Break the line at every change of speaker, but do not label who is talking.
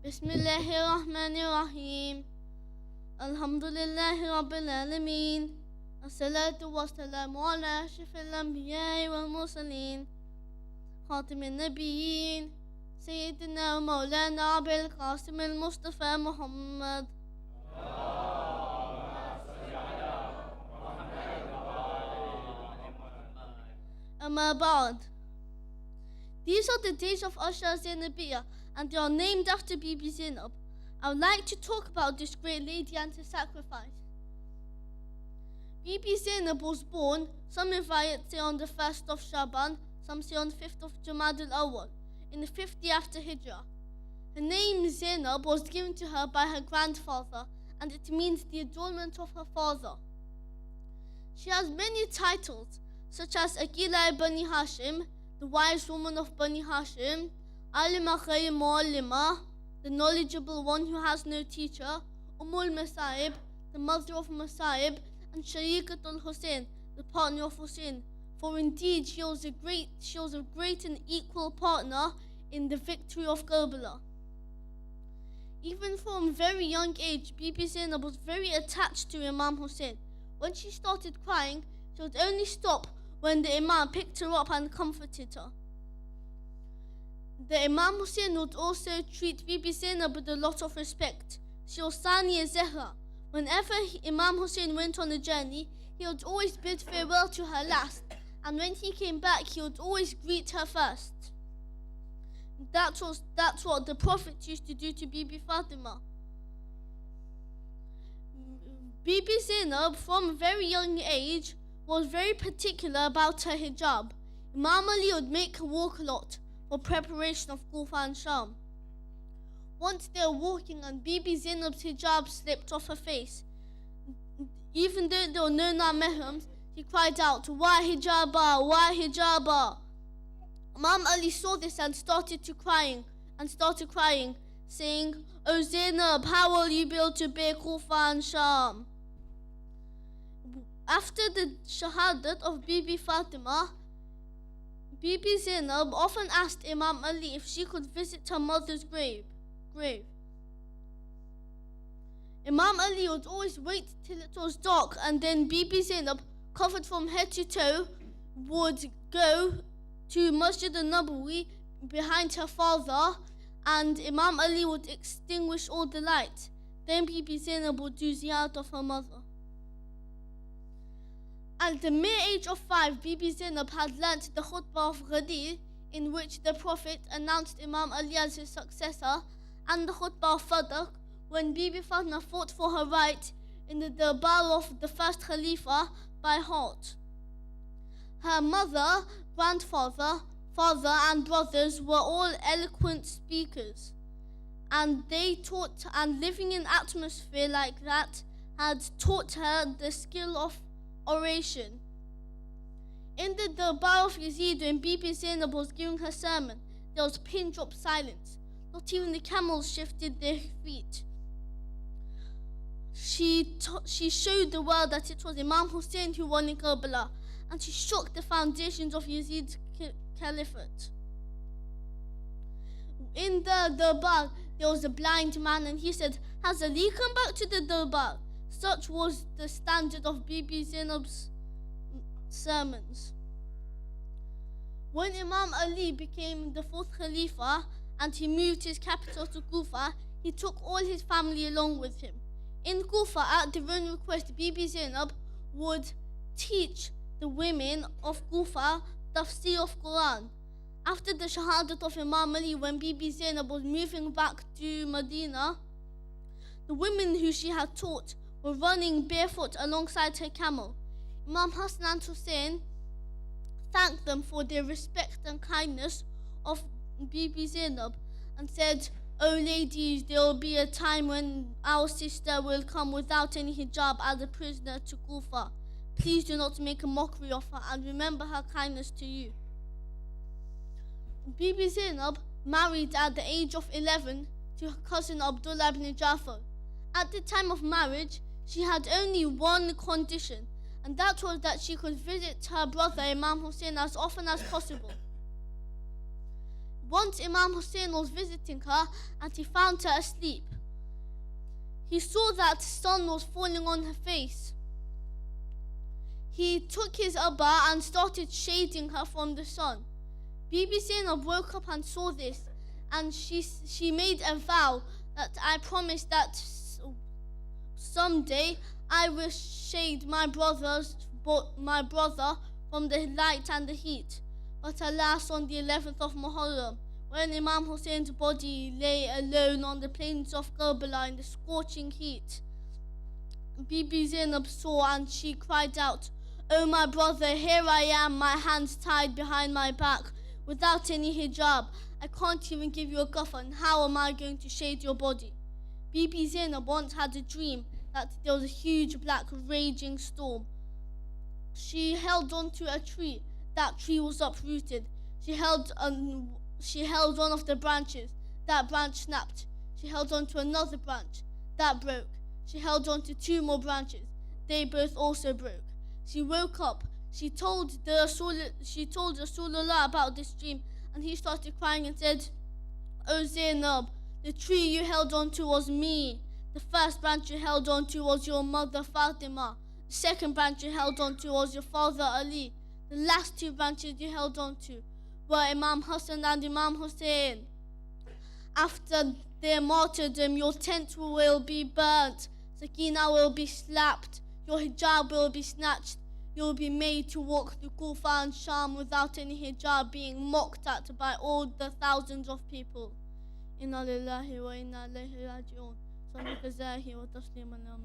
Bismillahirrahmanirrahim. Alhamdulillahi Rabbil Alameen. As-salatu was-salamu ala ashrafil anbiya'i wal mursaleen. Khatimin nabiyyin. Sayyidina wa Mawlana Abil Qasim al-Mustafa Muhammad. Amma ba'd. These are the days of Ashra Zainabiya, and they are named after Bibi Zainab. I would like to talk about this great lady and her sacrifice. Bibi Zainab was born, some riwayat say on the 1st of Shaban, some say on the 5th of Jamad al-Awwal, in the 5th year after Hijrah. Her name Zainab was given to her by her grandfather, and it means the adornment of her father. She has many titles, such as Aqila Bani Hashim, the wise woman of Bani Hashim, Alima Khayr Muallima, the knowledgeable one who has no teacher, Ummul Masaib, the mother of Masaib, and Sharikatul Husayn, the partner of Husayn. For indeed she was a great and equal partner in the victory of Karbala. Even from a very young age, Bibi Zainab was very attached to Imam Husayn. When she started crying, she would only stop when the Imam picked her up and comforted her. The Imam Husayn would also treat Bibi Zainab with a lot of respect. She was Thaniya Zahra. Whenever Imam Husayn went on a journey, he would always bid farewell to her last, and when he came back, he would always greet her first. That's what the Prophet used to do to Bibi Fatima. Bibi Zainab, from a very young age, was very particular about her hijab. Imam Ali would make her walk a lot for preparation of Kufa and Sham. Once they were walking and Bibi Zainab's hijab slipped off her face. Even though there were no mahrams, he cried out, "Why hijaba? Why hijaba?" Imam Ali saw this and started crying, saying, "O Zainab, how will you be able to bear Kufa and Sham?" After the shahadat of Bibi Fatima, Bibi Zainab often asked Imam Ali if she could visit her mother's grave. Imam Ali would always wait till it was dark, and then Bibi Zainab, covered from head to toe, would go to Masjid al-Nabawi behind her father, and Imam Ali would extinguish all the lights. Then Bibi Zainab would do ziyarat of her mother. At the mere age of 5, Bibi Zainab had learnt the khutbah of Ghadir, in which the Prophet announced Imam Ali as his successor, and the khutbah of Fadr, when Bibi Fatima fought for her right in the Darbar of the first Khalifa, by heart. Her mother, grandfather, father and brothers were all eloquent speakers, and living in an atmosphere like that had taught her the skill of oration. In the Darbar of Yazid, when Bibi Zainab was giving her sermon, there was pin-drop silence. Not even the camels shifted their feet. She showed the world that it was Imam Husayn who won in Karbala, and she shook the foundations of Yazid's caliphate. In the Darbar, there was a blind man, and he said, "Has Ali come back to the Darbar?" Such was the standard of Bibi Zainab's sermons. When Imam Ali became the 4th Khalifa and he moved his capital to Kufa, he took all his family along with him. In Kufa, at their own request, Bibi Zainab would teach the women of Kufa tafsir of Quran. After the shahadat of Imam Ali, when Bibi Zainab was moving back to Medina, the women who she had taught were running barefoot alongside her camel. Imam Hassan and Husayn thanked them for their respect and kindness of Bibi Zainab and said, "O ladies, there will be a time when our sister will come without any hijab as a prisoner to Kufa. Please do not make a mockery of her and remember her kindness to you." Bibi Zainab married at the age of 11 to her cousin Abdullah ibn Jafar. At the time of marriage, she had only one condition, and that was that she could visit her brother Imam Husayn as often as possible. Once Imam Husayn was visiting her and he found her asleep. He saw that the sun was falling on her face. He took his abba and started shading her from the sun. Bibi Zainab woke up and saw this, and she made a vow that I promise that someday I will shade my brother from the light and the heat. But alas, on the 11th of Muharram, when Imam Husayn's body lay alone on the plains of Karbala in the scorching heat, Bibi Zainab saw and she cried out, "Oh my brother, here I am, my hands tied behind my back, without any hijab. I can't even give you a kafan. How am I going to shade your body?" Bibi Zainab once had a dream that there was a huge black raging storm. She held on to a tree. That tree was uprooted. She held one of the branches. That branch snapped. She held on to another branch. That broke. She held on to 2 more branches. They both also broke. She woke up. She told Rasulullah about this dream, and he started crying and said, "Oh Zainab, the tree you held on to was me. The first branch you held on to was your mother Fatima. The second branch you held on to was your father Ali. The last 2 branches you held on to were Imam Hassan and Imam Hussein. After their martyrdom, your tent will be burnt, Sakina will be slapped, your hijab will be snatched. You will be made to walk through Kufa and Sham without any hijab, being mocked at by all the thousands of people. Inna lillahi wa inna ilayhi raji'un. Salli wa taslim ala